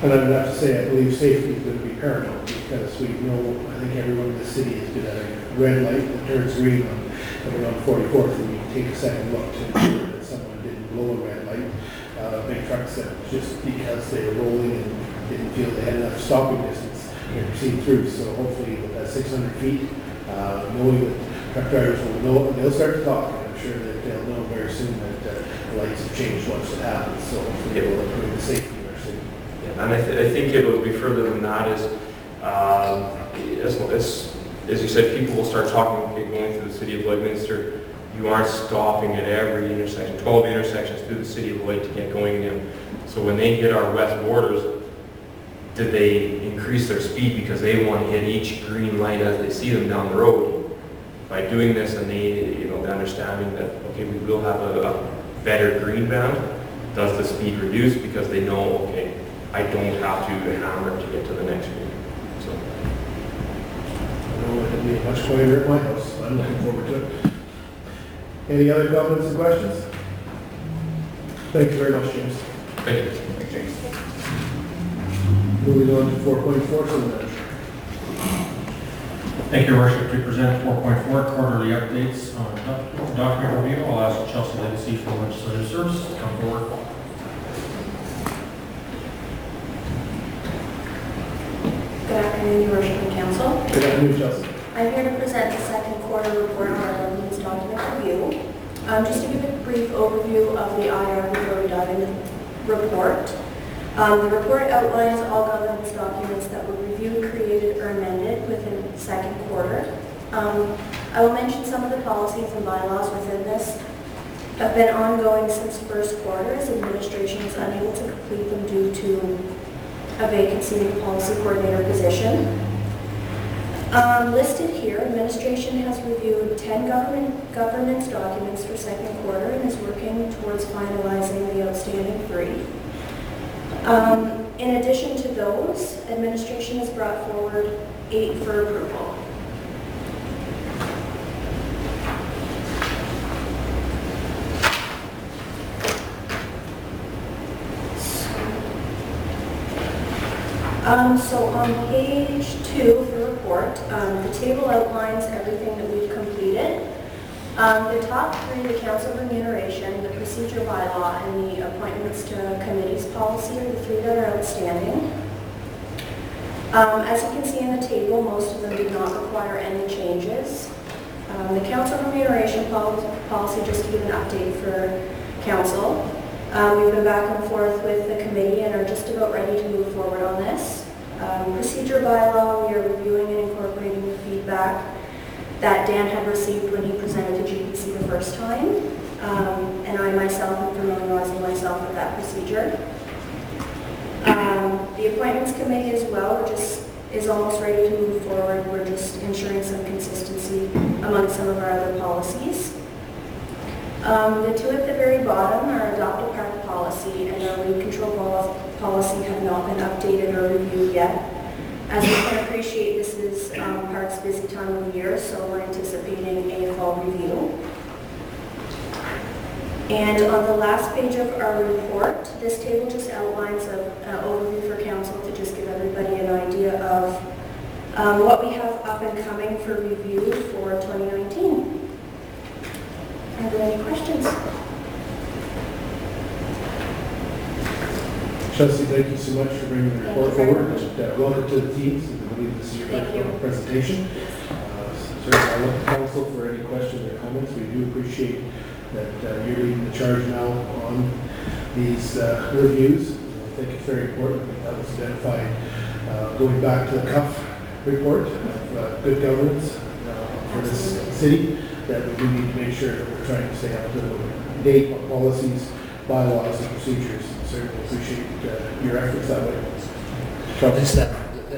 And I would have to say, I believe safety is going to be paramount because we know, I think everyone in the city has been at a red light that turns green around 44th, and you take a second look to ensure that someone didn't blow a red light. Big trucks that just because they were rolling and didn't feel they had enough stopping distance to proceed through. So hopefully with that 600 feet, knowing that truck drivers will know, they'll start to talk, and I'm sure that they'll know very soon that the lights have changed once it happens. So hopefully it will improve the safety in our city. Yeah, and I think it will be further than that as you said, people will start talking, okay, going through the city of Lloydminster. You aren't stopping at every intersection, 12 intersections through the city of Lloyd to get going again. So when they hit our west borders, did they increase their speed because they want to hit each green light as they see them down the road? By doing this, and the understanding that, okay, we will have a better green band, does the speed reduce because they know, okay, I don't have to hammer to get to the next green. So. I know it'll be much quieter at my house. I'm looking forward to it. Any other comments and questions? Thank you very much, James. Thank you. Thanks, James. Moving on to 4.4, so then. Thank you, Your Worship. To present 4.4 quarterly updates on document review, I'll ask Chelsea Legacy from Legislative Services to come forward. Good afternoon, Your Worship and Council. Good afternoon, Chelsea. I'm here to present the second quarter report on our Lebanese document review. Just to give a brief overview of the IR before we dive into the report. The report outlines all governance documents that were reviewed, created, or amended within the second quarter. I will mention some of the policies and bylaws within this have been ongoing since first quarter, as administration is unable to complete them due to a vacancy in the policy coordinator position. Listed here, administration has reviewed 10 governance documents for second quarter and is working towards finalizing the outstanding 3. In addition to those, administration has brought forward 8 for approval. So on page 2 of the report, the table outlines everything that we've completed. The top 3, the council remuneration, the procedure bylaw, and the appointments to committees policy are the 3 that are outstanding. As you can see in the table, most of them did not require any changes. The council remuneration policy, just to give an update for council, we've been back and forth with the committee and are just about ready to move forward on this. Procedure bylaw, we are reviewing and incorporating the feedback that Dan had received when he presented to GPC the first time. And I myself am familiarizing myself with that procedure. The appointments committee as well is almost ready to move forward. We're just ensuring some consistency among some of our other policies. The 2 at the very bottom are adopt a park policy and our weed control policy have not been updated or reviewed yet. As you can appreciate, this is park's busy time of the year, so we're anticipating a fall review. And on the last page of our report, this table just outlines an overview for council to just give everybody an idea of what we have up and coming for review for 2019. Are there any questions? Chelsea, thank you so much for bringing the report forward. Welcome to the team, since I believe this is your first presentation. Certainly, I look to council for any questions or comments. We do appreciate that you're leading the charge now on these reviews. I think it's very important. That was identified going back to the CUF report of good governance for this city, that we do need to make sure that we're trying to stay up to date on policies, bylaws, and procedures. Certainly appreciate your efforts that way. Just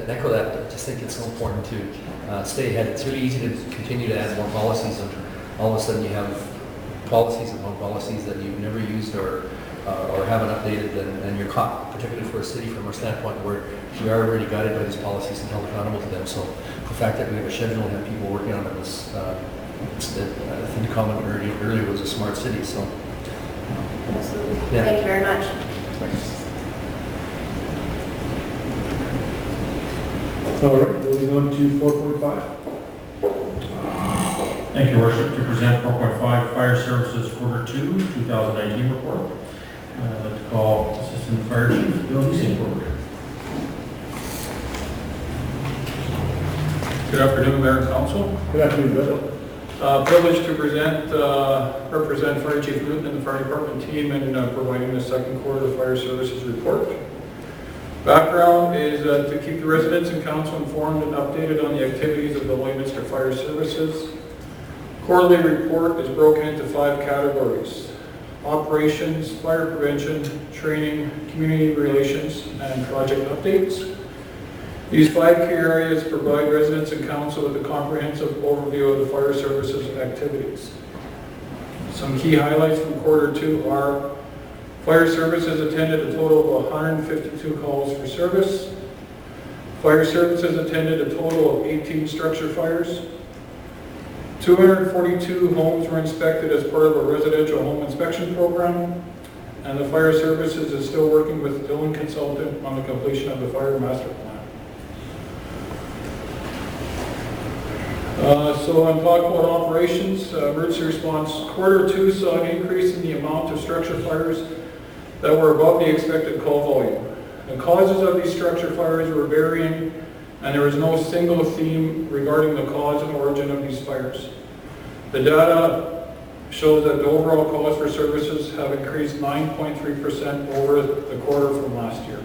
echo that. I just think it's so important to stay ahead. It's really easy to continue to add more policies, and all of a sudden you have policies upon policies that you've never used or haven't updated, and you're caught, particularly for a city from our standpoint where we are already guided by these policies and held accountable to them. So the fact that we have a schedule and have people working on it is, I think the comment earlier was a smart city. So Absolutely. Yeah. Thank you very much. Thanks. All right, moving on to 4.5. Thank you, Worship. To present 4.5 Fire Services Quarter 2, 2019 report. I'd like to call Assistant Fire Chief Bill Deasy forward. Good afternoon, Mayor and Council. Good afternoon, Bill. Privileged to represent Fire Chief Newton and the Fire Department team in providing the second quarter Fire Services report. Background is to keep the residents and council informed and updated on the activities of the Lloydminster Fire Services. Quarterly report is broken into 5 categories: operations, fire prevention, training, community relations, and project updates. These 5 key areas provide residents and council with a comprehensive overview of the fire services activities. Some key highlights from quarter 2 are: fire services attended a total of 152 calls for service. Fire services attended a total of 18 structure fires. 242 homes were inspected as part of a residential home inspection program. And the fire services is still working with Dillon Consultant on the completion of the fire master plan. So I'm talking about operations, emergency response. Quarter 2 saw an increase in the amount of structure fires that were above the expected call volume. The causes of these structure fires were varying, and there was no single theme regarding the cause and origin of these fires. The data shows that the overall calls for services have increased 9.3% over the quarter from last year.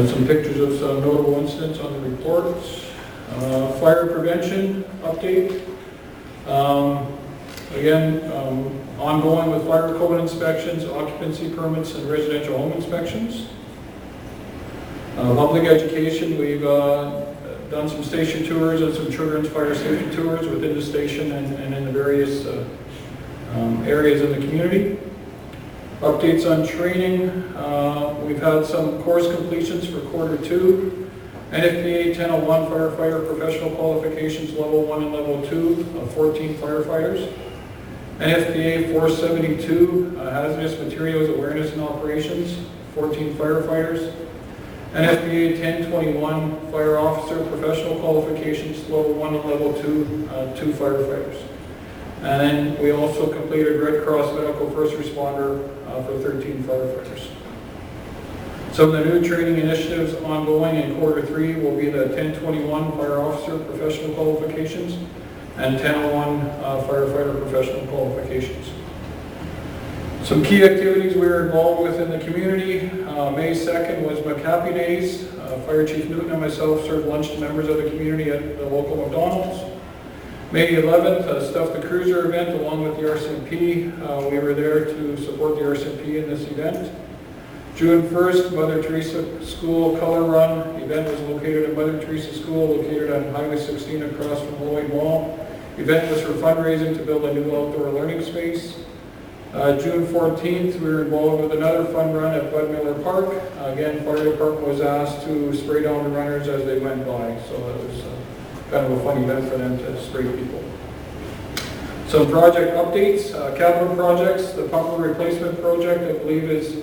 Some pictures of some notable incidents on the report. Fire prevention update. Ongoing with fire code inspections, occupancy permits, and residential home inspections. Public education, we've done some station tours and some children's fire safety tours within the station and in the various areas in the community. Updates on training, we've had some course completions for quarter 2. NFPA 1001 firefighter professional qualifications level 1 and level 2 of 14 firefighters. NFPA 472 hazardous materials awareness and operations, 14 firefighters. NFPA 1021 fire officer professional qualifications level 1 and level 2, 2 firefighters. And then we also completed Red Cross medical first responder for 13 firefighters. Some of the new training initiatives ongoing in quarter 3 will be the 1021 fire officer professional qualifications and 1001 firefighter professional qualifications. Some key activities we were involved with in the community. May 2nd was McHappy Days. Fire Chief Newton and myself served lunch to members of the community at the local McDonald's. May 11th, Stuff the Cruiser event along with the RCMP. We were there to support the RCMP in this event. June 1st, Mother Teresa School Color Run. The event was located at Mother Teresa School, located on Highway 16 across from Lloyd Mall. The event was for fundraising to build a new outdoor learning space. June 14th, we were involved with another fun run at Bud Miller Park. Again, fire department was asked to spray down the runners as they went by, so it was kind of a fun event for them to spray people. Some project updates, capital projects. The pumper replacement project, I believe, is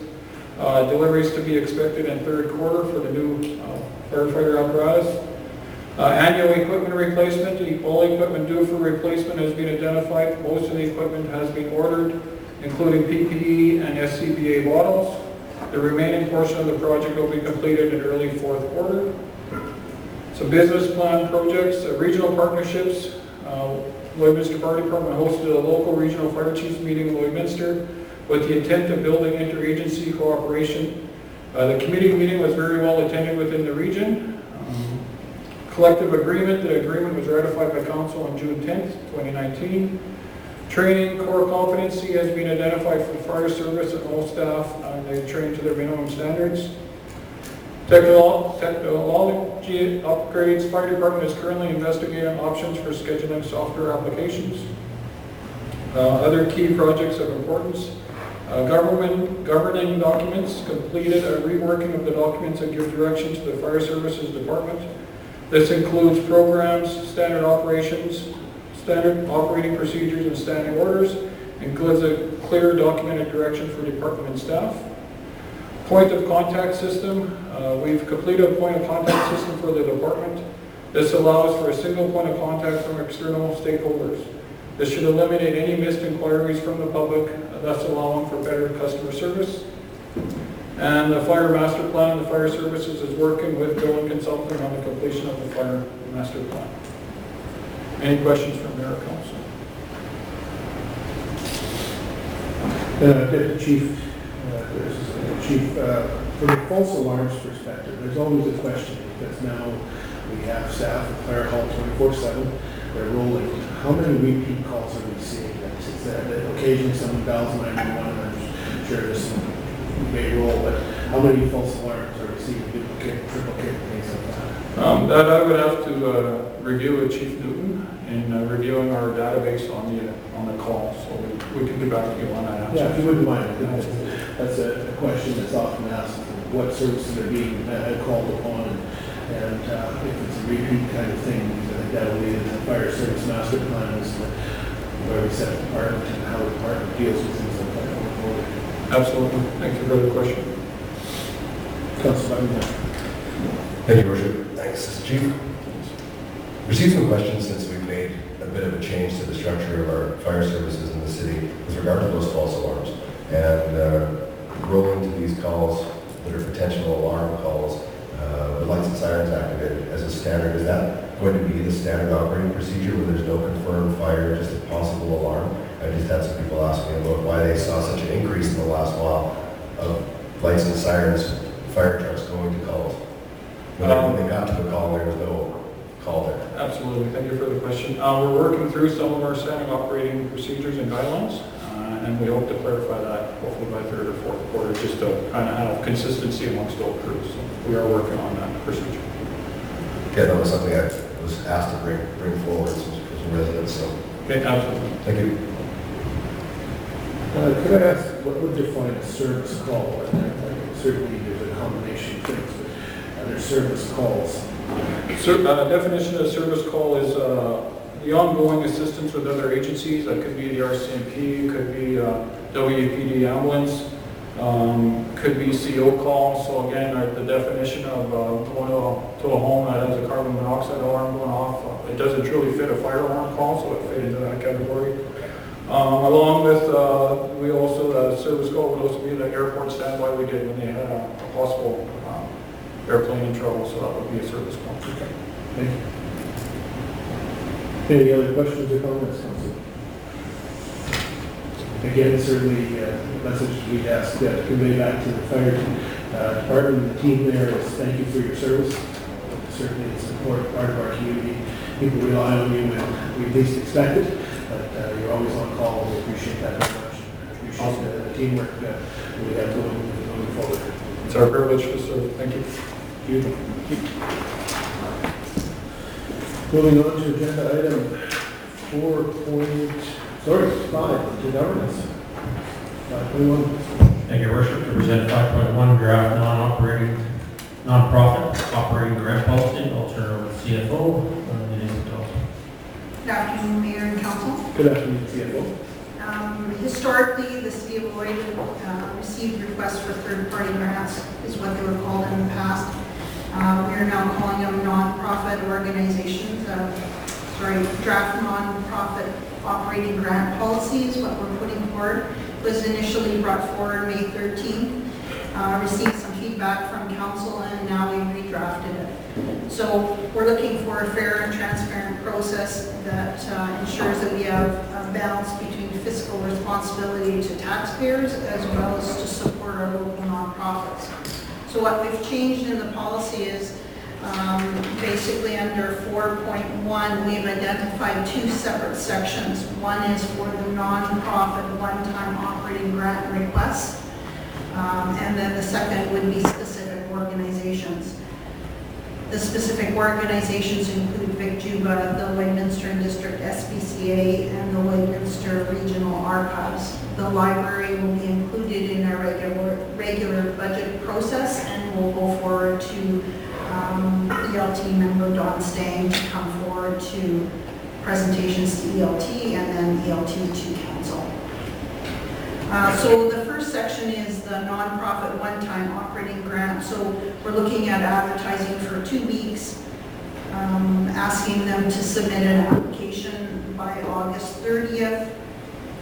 deliveries to be expected in 3rd quarter for the new firefighter apparatus. Annual equipment replacement. All equipment due for replacement has been identified. Most of the equipment has been ordered, including PPE and SCBA bottles. The remaining portion of the project will be completed in early 4th quarter. Some business plan projects, regional partnerships. Lloydminster Fire Department hosted a local regional fire chiefs meeting in Lloydminster with the intent of building interagency cooperation. The committee meeting was very well attended within the region. Collective agreement, the agreement was ratified by council on June 10th, 2019. Training, core competency has been identified for fire service and all staff. They've trained to their minimum standards. Technology upgrades. Fire department is currently investigating options for scheduling software applications. Other key projects of importance. Governing documents, completed a reworking of the documents that give direction to the fire services department. This includes programs, standard operations, standard operating procedures, and standing orders. Includes a clear documented direction for department and staff. Point of contact system. We've completed a point of contact system for the department. This allows for a single point of contact from external stakeholders. This should eliminate any missed inquiries from the public, thus allowing for better customer service. And the fire master plan, the fire services is working with Bill and Consulting on the completion of the fire master plan. Any questions from Mayor or Council? Deputy Chief, from a false alarms perspective, there's always a question, because now we have staff at Fire Hall 24/7, they're rolling. How many repeat calls are we seeing? That occasionally someone dials 911, I'm sure there's some may roll, but how many false alarms are we seeing, duplicate, triplicate, things like that? That I would have to review with Chief Newton in reviewing our database on the call, so we can get back to you on that answer. Yeah, if you wouldn't mind, that's a question that's often asked, what services are being called upon, and if it's a repeat kind of thing, I think that'll lead into the fire service master plan as to where we set the department and how the department deals with things like that going forward. Absolutely. Thank you for the question. Councilor Biden. Thank you, Worship. Thanks, Chief. Received some questions since we've made a bit of a change to the structure of our fire services in the city with regard to those false alarms. And rolling to these calls that are potential alarm calls with lights and sirens activated as a standard, is that going to be the standard operating procedure where there's no confirmed fire, just a possible alarm? I just had some people ask me about why they saw such an increase in the last while of lights and sirens, fire trucks going to calls. When they got to the call, there was no call there. Absolutely. Thank you for the question. We're working through some of our standard operating procedures and guidelines, and we hope to clarify that hopefully by third or fourth quarter, just to kind of have consistency amongst all crews. So we are working on that procedure. Yeah, that was something I was asked to bring forward from some residents, so Okay, absolutely. thank you. Could I ask, what would define a service call? Certainly there's a combination of things, but there's service calls. Definition of service call is the ongoing assistance with other agencies. That could be the RCMP, could be WPD ambulance, could be CO call. So again, the definition of going to a home that has a carbon monoxide alarm going off, it doesn't truly fit a fire alarm call, so it fit into that category. Along with, we also, service call would also be the airport standby we did when they had a possible airplane in trouble, so that would be a service call. Thank you. Any other questions or comments, Council? Again, certainly, the message we ask to convey back to the fire department, the team there is thank you for your service. Certainly, it's an important part of our community. People rely on you when we least expect it, but you're always on call. We appreciate that very much. I appreciate the teamwork we have going forward. It's our privilege to serve. Thank you. Moving on to agenda item 5, to governance. 5.1. Thank you, Your Worship. To present 5.1 draft non-profit operating grant policy. I'll turn over to CFO. Good afternoon, Mayor and Council. Good afternoon, CFO. Historically, the City of Lloyd received requests for third-party grants, is what they were called in the past. We are now calling them non-profit organizations. Draft non-profit operating grant policies, what we're putting forward, was initially brought forward May 13th. Received some feedback from council, and now we've redrafted it. So we're looking for a fair and transparent process that ensures that we have a balance between fiscal responsibility to taxpayers as well as to support our local nonprofits. So what we've changed in the policy is basically under 4.1, we've identified 2 separate sections. One is for the nonprofit one-time operating grant requests, and then the second would be specific organizations. The specific organizations include VIC-JUBA, the Lloydminster District SPCA, and the Lloydminster Regional Archives. The library will be included in our regular budget process, and we'll go forward to ELT member Don Stang to come forward to presentations to ELT and then ELT to council. So the first section is the nonprofit one-time operating grant. So we're looking at advertising for 2 weeks, asking them to submit an application by August 30th,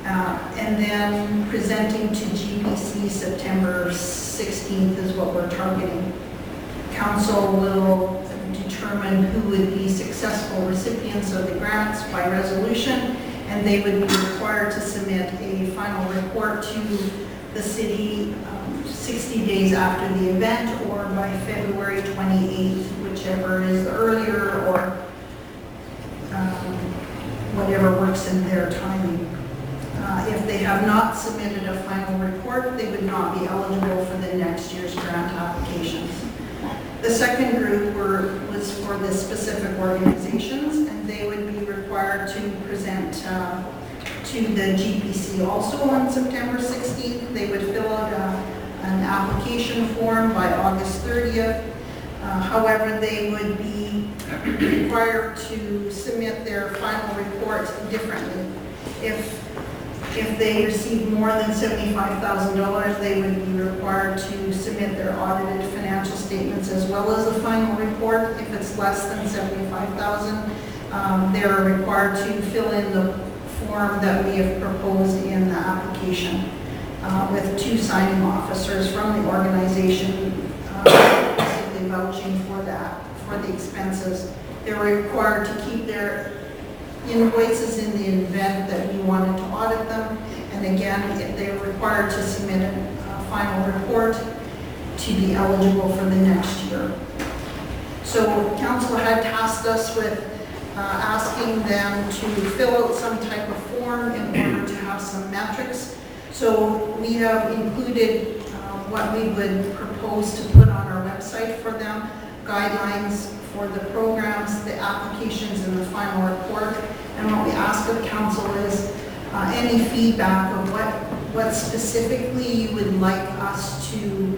and then presenting to GPC September 16th is what we're targeting. Council will determine who would be successful recipients of the grants by resolution, and they would be required to submit a final report to the city 60 days after the event or by February 28th, whichever is earlier, or whatever works in their timing. If they have not submitted a final report, they would not be eligible for the next year's grant applications. The second group was for the specific organizations, and they would be required to present to the GPC also on September 16th. They would fill out an application form by August 30th. However, they would be required to submit their final report differently. If they receive more than $75,000, they would be required to submit their audited financial statements as well as a final report. If it's less than $75,000, they're required to fill in the form that we have proposed in the application with 2 signing officers from the organization basically vouching for the expenses. They're required to keep their invoices in the event that we wanted to audit them, and again, they're required to submit a final report to be eligible for the next year. So council had tasked us with asking them to fill out some type of form in order to have some metrics. So we have included what we would propose to put on our website for them, guidelines for the programs, the applications, and the final report. And what we ask of council is any feedback of what specifically you would like us to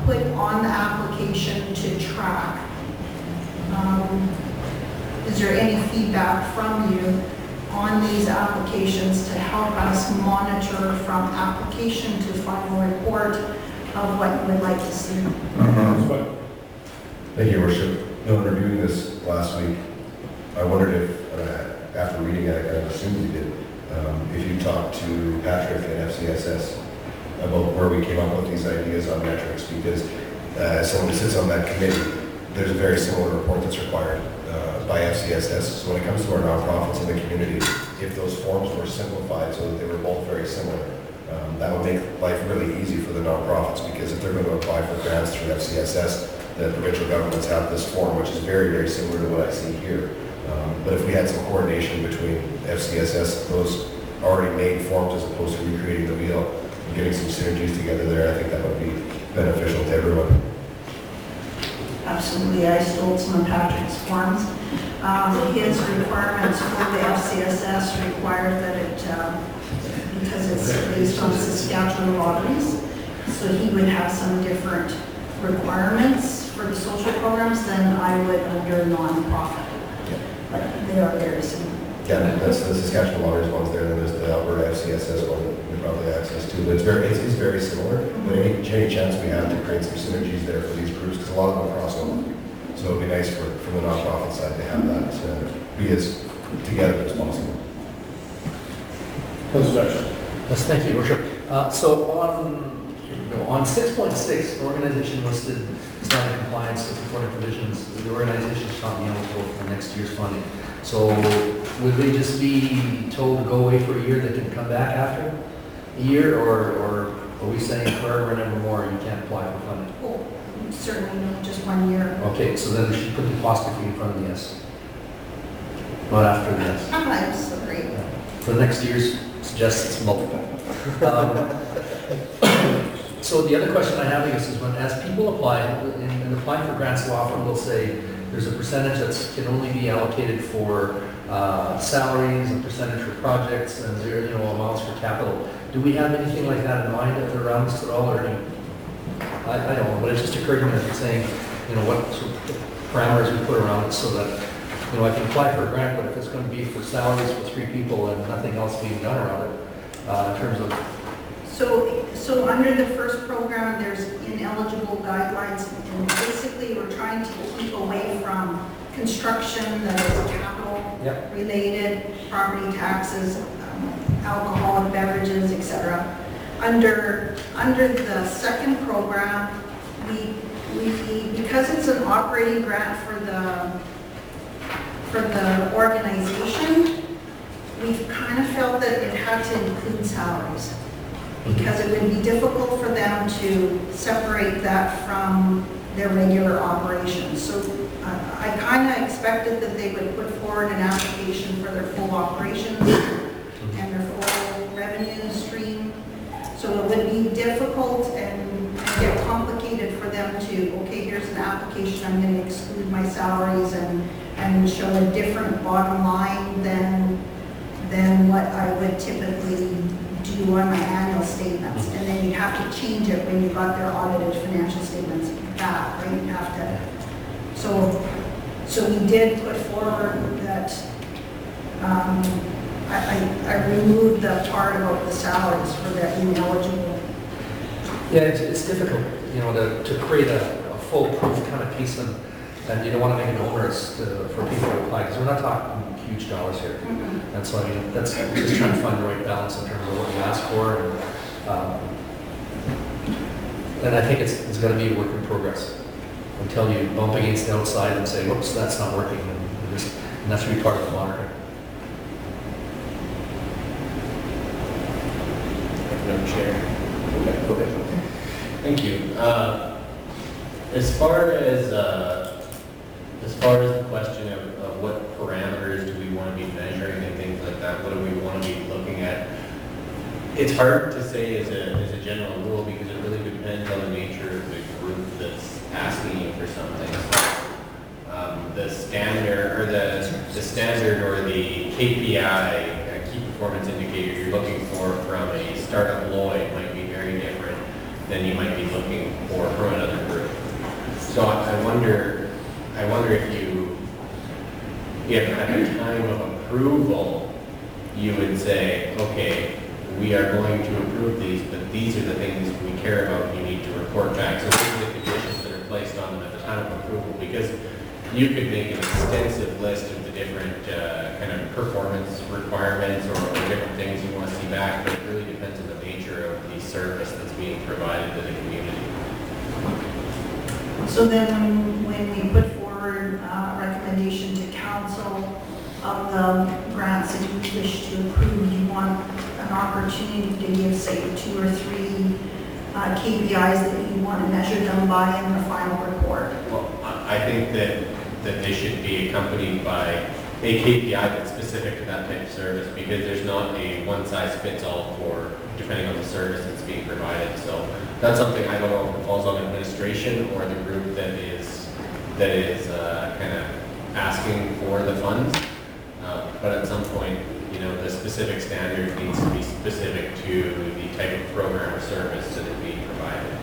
put on the application to track. Is there any feedback from you on these applications to help us monitor from application to final report of what you would like to see? Thank you, Your Worship. In reviewing this last week, I wondered if, after reading it, I kind of assumed you did, if you talked to Patrick at FCSS about where we came up with these ideas on metrics, because as someone who sits on that committee, there's a very similar report that's required by FCSS. So when it comes to our nonprofits in the community, if those forms were simplified so that they were both very similar, that would make life really easy for the nonprofits, because if they're going to apply for grants through FCSS, the provincial governments have this form, which is very, very similar to what I see here. But if we had some coordination between FCSS, those already made forms, as opposed to recreating the wheel, and getting some synergies together there, I think that would be beneficial to everyone. Absolutely, I stole some of Patrick's forms. His requirements for the FCSS require that it, because it's based on Saskatchewan lotteries, so he would have some different requirements for the social programs than I would under nonprofit. But they are very similar. Yeah, that's the Saskatchewan lotteries ones there, and then there's the Alberta FCSS one that we probably have access to. But it's very similar. But any chance we have to create some synergies there for these groups, because a lot of them cross over. So it'd be nice from the nonprofit side to have that be as together as possible. Yes, thank you, Your Worship. So on 6.6, organization listed is not in compliance with reporting provisions. The organization should not be eligible for next year's funding. So would they just be told to go away for a year, they can come back after a year, or are we saying forever and ever more you can't apply for funding? Oh, certainly not just 1 year. Okay, so then we should put the apostrophe in front of the S. Not after the S. I'm sorry. For the next year's, suggest it's multiple. So the other question I have, I guess, is when, as people apply, and applying for grants, so often we'll say there's a percentage that can only be allocated for salaries, a percentage for projects, and zero, amounts for capital. Do we have anything like that in mind around this at all, or I don't know, but it just occurred to me that saying, what sort of parameters we put around it so that, I can apply for a grant, but if it's going to be for salaries for 3 people and nothing else being done around it, in terms of So under the first program, there's ineligible guidelines, and basically we're trying to keep away from construction that is capital Yep. related, property taxes, alcoholic beverages, etc. Under the second program, because it's an operating grant for the organization, we've kind of felt that it had to include salaries, because it would be difficult for them to separate that from their regular operations. So I kind of expected that they would put forward an application for their full operations and their full revenue stream. So it would be difficult and get complicated for them to, okay, here's an application, I'm going to exclude my salaries and show a different bottom line than what I would typically do on my annual statements. And then you have to change it when you got their audited financial statements back, right? You have to. So we did put forward that I removed the part about the salaries for the ineligible. Yeah, it's difficult, you know, to create a foolproof kind of piece, and you don't want to make it onerous for people to apply, because we're not talking huge dollars here. Mm-hmm. And so, I mean, that's just trying to find the right balance in terms of what you ask for, and I think it's got to be a work in progress until you bump against the outside and say, whoops, that's not working, and that's really part of the monitoring. Madam Chair. Go ahead. Thank you. As far as the question of what parameters do we want to be measuring and things like that, what do we want to be looking at? It's hard to say as a general rule, because it really depends on the nature of the group that's asking you for something. The standard or the KPI, key performance indicator you're looking for from a startup Lloyd might be very different than you might be looking for from another group. So I wonder if at the time of approval, you would say, okay, we are going to approve these, but these are the things we care about, you need to report back. So these are the conditions that are placed on them at the time of approval, because you could make an extensive list of the different kind of performance requirements or different things you want to see back, but it really depends on the nature of the service that's being provided to the community. So then when we put forward a recommendation to council of the grants that you wish to approve, you want an opportunity to give, say, 2 or 3 KPIs that you want to measure them by in the final report. Well, I think that they should be accompanied by a KPI that's specific to that type of service, because there's not a one-size-fits-all for, depending on the service that's being provided. So that's something I don't know if it falls on administration or the group that is kind of asking for the funds. But at some point, you know, the specific standard needs to be specific to the type of program or service that is being provided.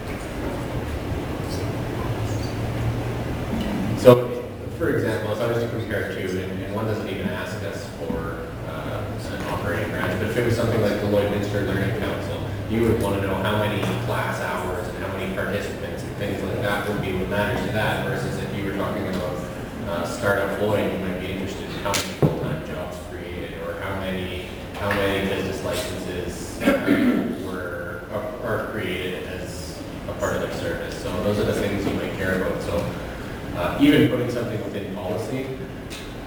So, for example, if I was to compare two, and one doesn't even ask us for an operating grant, but if it was something like the Lloydminster Learning Council, you would want to know how many class hours and how many participants and things like that would be what matters to that, versus if you were talking about Startup Lloyd, you might be interested in how many full-time jobs created, or how many business licenses are created as a part of their service. So those are the things you might care about. So even putting something within policy,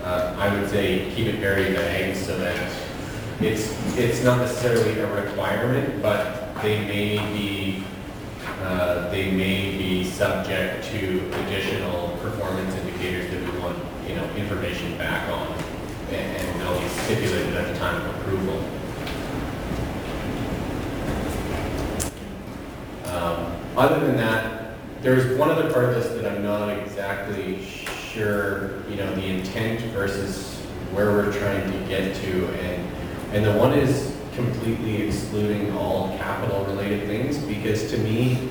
I would say keep it very vague, so that it's not necessarily a requirement, but they may be subject to additional performance indicators that we want, you know, information back on, and they'll be stipulated at the time of approval. Other than that, there's one other part of this that I'm not exactly sure, you know, the intent versus where we're trying to get to, and the one is completely excluding all capital related things, because to me,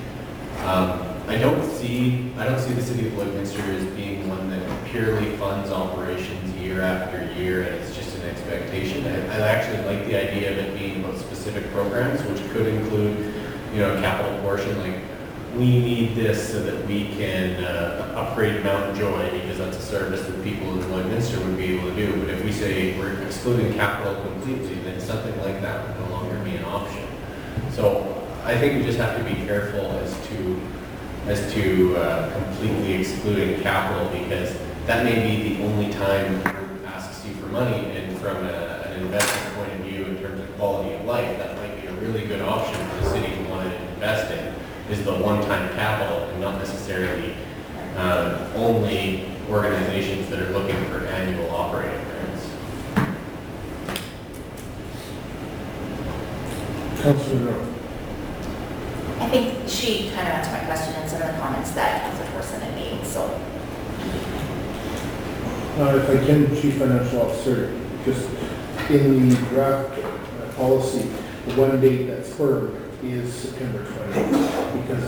I don't see the city of Lloydminster as being one that purely funds operations year after year, and it's just an expectation. I actually like the idea of it being about specific programs, which could include, you know, a capital portion, like, we need this so that we can upgrade Mountain Joy, because that's a service that people in Lloydminster would be able to do. But if we say we're excluding capital completely, then something like that would no longer be an option. So I think we just have to be careful as to completely excluding capital, because that may be the only time the group asks you for money, and from an investment point of view in terms of quality of life, that might be a really good option for the city to want to invest in, is the one-time capital, and not necessarily only organizations that are looking for annual operating grants. Councilor Rowe. I think she kind of answered my question in some of the comments that Councilor Thorson had made, so. If I can, Chief Financial Officer, just in the draft policy, the one date that's firm is September 20th, because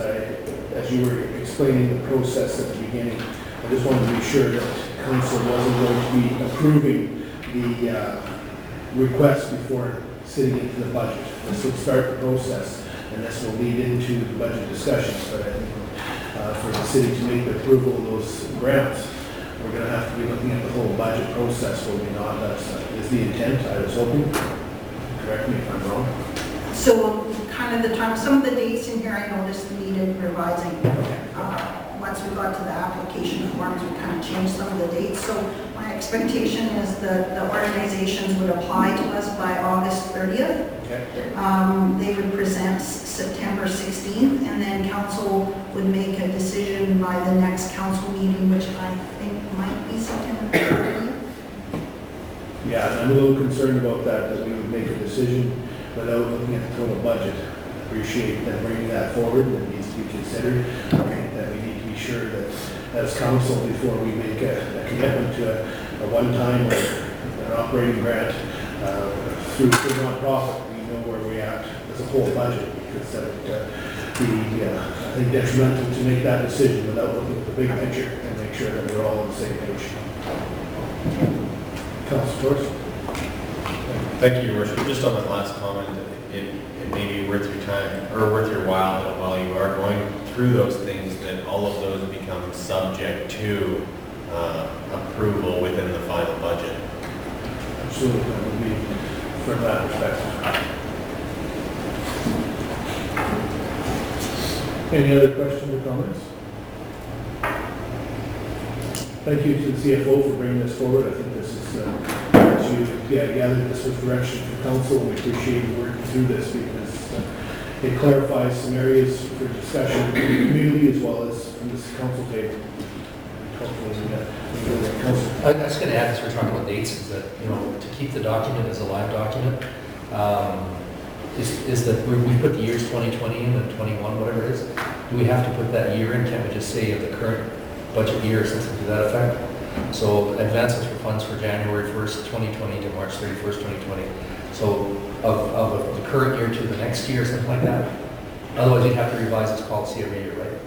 as you were explaining the process at the beginning, I just wanted to be sure that council wasn't going to be approving the request before sitting into the budget. This will start the process, and this will lead into the budget discussions, but I think for the city to make the approval of those grants, we're going to have to be looking at the whole budget process, will we not? That is the intent, I was hoping. Correct me if I'm wrong. So kind of the time, some of the dates in here I noticed needed revising. Once we got to the application forms, we kind of changed some of the dates. So my expectation is that the organizations would apply to us by August 30th. Okay. They would present September 16th, and then council would make a decision by the next council meeting, which I think might be September 30th. Yeah, and I'm a little concerned about that we would make a decision without looking at the total budget. Appreciate that bringing that forward, that needs to be considered. I think that we need to be sure that as council, before we make a commitment to a one-time or an operating grant through the nonprofit, we know where we're at as a whole budget, because that would be, I think, detrimental to make that decision without looking at the big picture and make sure that we're all on the same page. Councilor Thorson. Thank you, Your Worship. Just on that last comment, it may be worth your time, or worth your while, that while you are going through those things, that all of those become subject to approval within the final budget. Absolutely, that would be from that perspective. Any other questions or comments? Thank you to the CFO for bringing this forward. I think this is, as you gathered, this was direction from council, and we appreciate you working through this, because it clarifies some areas for discussion in the community as well as from this council table. Hopefully we get council. I was going to add, as we're talking about dates, is that, you know, to keep the document as a live document, is that we put the years 2020 in and 21, whatever it is. Do we have to put that year in? Can't we just say of the current budget year or something to that effect? So advances for funds for January 1st, 2020 to March 31st, 2020. So of the current year to the next year, something like that. Otherwise, you'd have to revise this policy every year, right?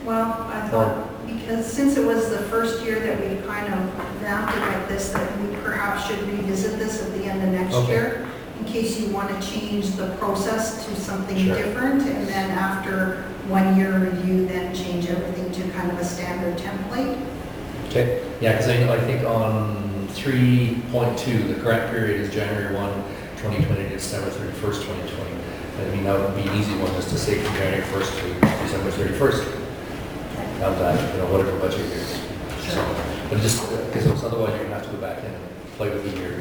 Well, I thought, because since it was the first year that we kind of vamped it like this, that we perhaps should revisit this at the end of next Okay. year, in case you want to change the process to something Sure. different, and then after 1 year review, then change everything to kind of a standard template. Okay, yeah, because I think on 3.2, the current period is January 1, 2020 to December 31st, 2020. I mean, that would be an easy one, just to say from January 1st to December 31st. Of that, you know, whatever budget year. So, but just, because otherwise you're going to have to go back in and play with the year.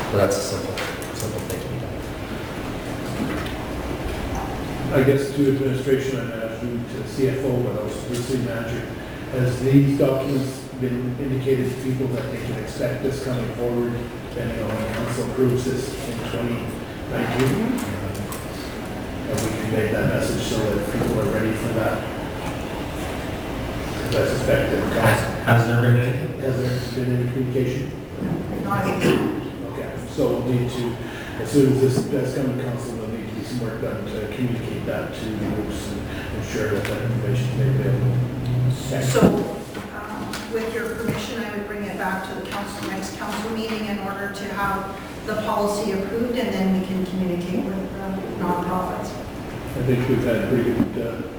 But that's a simple thing to be done. I guess to administration, I imagine to CFO, but also to the city manager, has these documents been indicated to people that they can expect this coming forward, depending on when council approves this in 2019? Have we conveyed that message so that people are ready for that? Because I suspect that Has there been any? has there been any communication? Not Okay, so we'll need to, as soon as this does come to council, there'll need to be some work done to communicate that to the groups and ensure that that information is made available. So, with your permission, I would back to the council next council meeting in order to have the policy approved, and then we can communicate with nonprofits. I think we've had a pretty good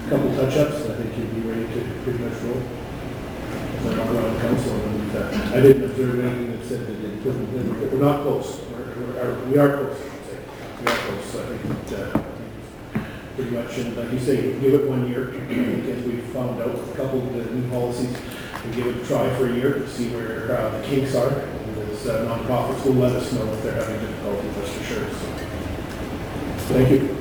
couple touch-ups. I think you'd be ready to pretty much roll. I'm not around council, and I didn't observe anything that said that it couldn't, we're not close. We are close, I should say. We are close. So I think that pretty much, and like you say, give it 1 year, because we found out a couple of the new policies, and give it a try for a year to see where the kinks are. Because nonprofits will let us know if they're having difficulty, that's for sure. So, thank you.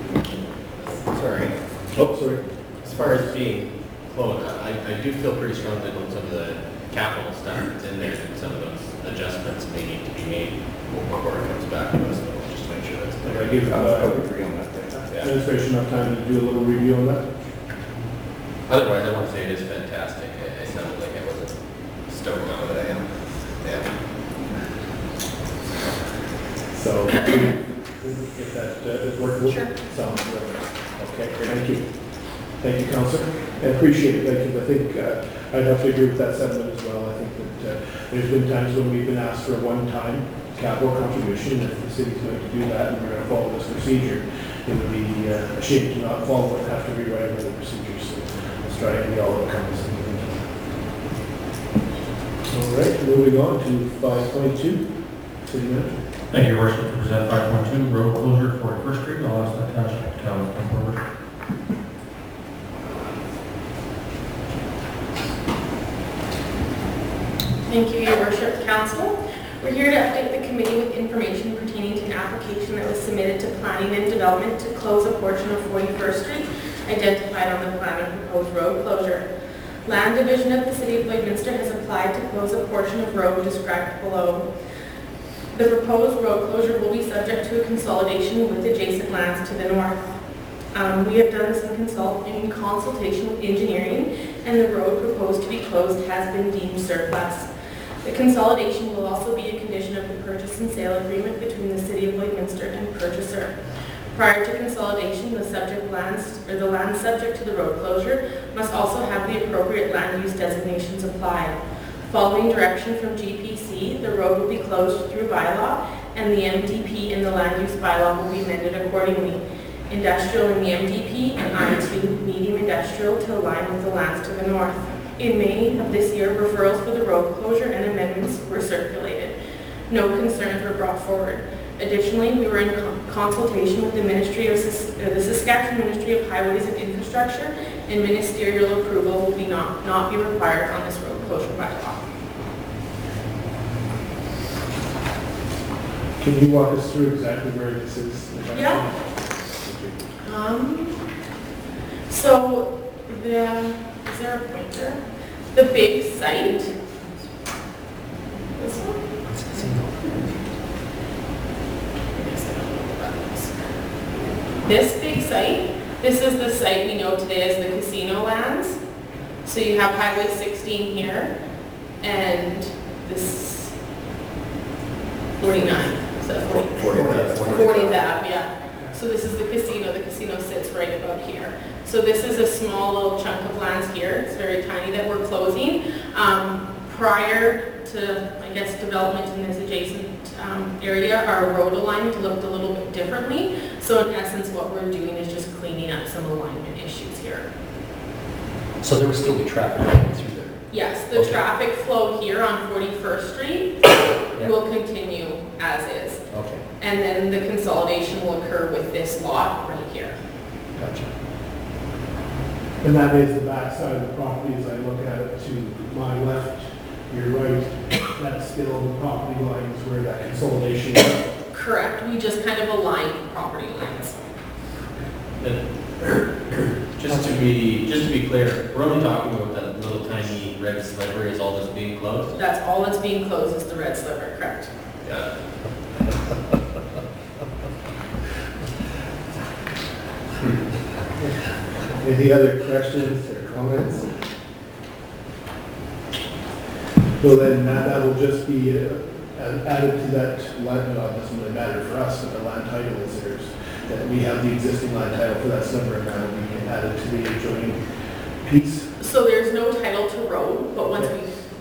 Sorry. Oh, sorry. As far as being closed, I do feel pretty strongly about some of the capital stuff that's in there, and some of those adjustments may need to be made before it comes back to us, so just to make sure that's I clear. give agree on that. administration enough time to do a little review on that. Otherwise, I want to say it is fantastic. It sounded like I wasn't stoked on it, but I am. Yeah. So, if that is workable. Sure. Sounds good. Okay, thank you. Thank you, Councillor. I appreciate it, thank you. I think I'd have to agree with that sentiment as well. I think that there's been times when we've been asked for a one-time capital contribution. If the city's going to do that and we're going to follow this procedure, it would be a shame to not follow it and have to rewrite another procedure. So let's try and be all encompassing. All right, moving on to 5.2, City Manager. Thank you, Your Worship. To present 5.2, road closure for 41st Street. I'll ask the township to come forward. Thank you, Your Worship, Council. We're here to update the committee with information pertaining to an application that was submitted to Planning and Development to close a portion of 41st Street identified on the plan of proposed road closure. Land Division of the City of Lloydminster has applied to close a portion of road described below. The proposed road closure will be subject to a consolidation with adjacent lands to the north. We have done some consultation with engineering, and the road proposed to be closed has been deemed surplus. The consolidation will also be a condition of the purchase and sale agreement between the City of Lloydminster and purchaser. Prior to consolidation, the land subject to the road closure must also have the appropriate land use designations applied. Following direction from GPC, the road will be closed through bylaw, and the MDP in the land use bylaw will be amended accordingly. Industrial in the MDP and I2 medium industrial to align with the lands to the north. In May of this year, referrals for the road closure and amendments were circulated. No concerns were brought forward. Additionally, we were in consultation with the Saskatchewan Ministry of Highways and Infrastructure, and ministerial approval will not be required on this road closure bylaw. Can you walk us through exactly where this is? Yeah. So is there a pointer? The big site. This one? This big site, this is the site we know today as the casino lands. So you have Highway 16 here, and this 49. Is that 40? 40th Ave, yeah. So this is the casino. The casino sits right about here. So this is a small little chunk of lands here. It's very tiny that we're closing. Prior to, I guess, development in this adjacent area, our road alignment looked a little bit differently. So in essence, what we're doing is just cleaning up some alignment issues here. So there will still be traffic going through there? Yes, the traffic flow here on 41st Street will continue as is. Okay, And then the consolidation will occur with this lot right here. gotcha. And that is the back side of the property as I look at it to my left, your right. That's still the property lines where that consolidation is. Correct, we just kind of aligned property lines. Just to be clear, we're only talking about that little tiny red sliver. Is all this being closed? That's all that's being closed is the red sliver, correct? Yeah. Any other questions or comments? Well, then that will just be added to that land, well, it doesn't really matter for us, but the land title is theirs. That we have the existing land title for that sliver, and that will be added to the adjoining piece. So there's no title to road, but once we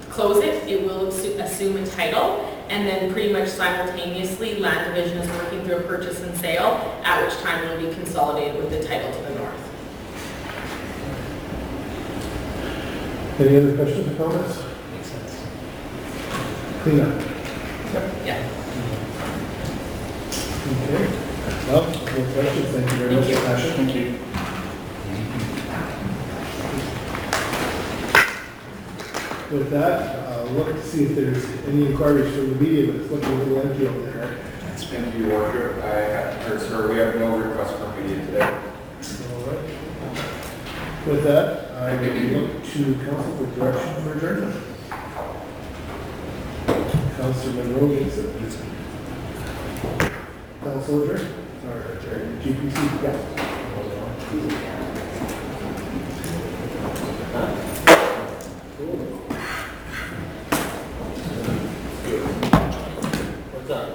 close it, it will assume a title, and then pretty much simultaneously, Land Division is working through a purchase and sale, at which time it will be consolidated with the title to the north. Any other questions or comments? Makes sense. Clean up. Yeah. Okay. Well, no questions. Thank you very much for your passion. Thank you. With that, look to see if there's any inquiries from the media, but it's looking a little empty over there. Thank you, Your Worship. Sir, we have no request for media today. All right. With that, I will look to council for direction for adjournment. Councilor Monroe gets it. Council adjourned. Or GPC, yeah. What's up?